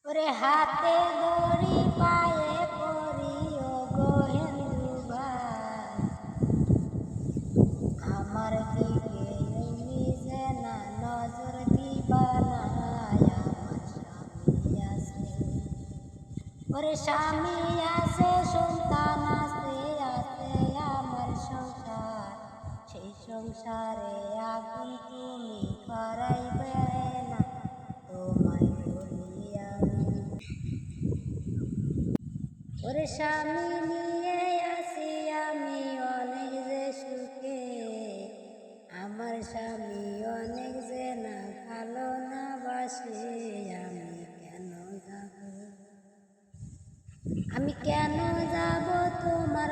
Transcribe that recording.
ওরে হাতে দড়ি পায়ে পরি ও গো হিন্দু ভাই, আমার দিকে নিজে না নজর দিবা না। আমার স্বামী আছে, ওরে স্বামী আছে, সন্তান আছে, আছে আমার সংসার। সেই সংসারে আগুন তুমি ধরাইবে না, তোমায় বলি আমি। ওরে স্বামী নিয়ে আসি আমি অনেক যে সুখে, আমার স্বামী অনেক যে না ভালো না বাসে। আমি কেন যাব, আমি কেন যাব তোমার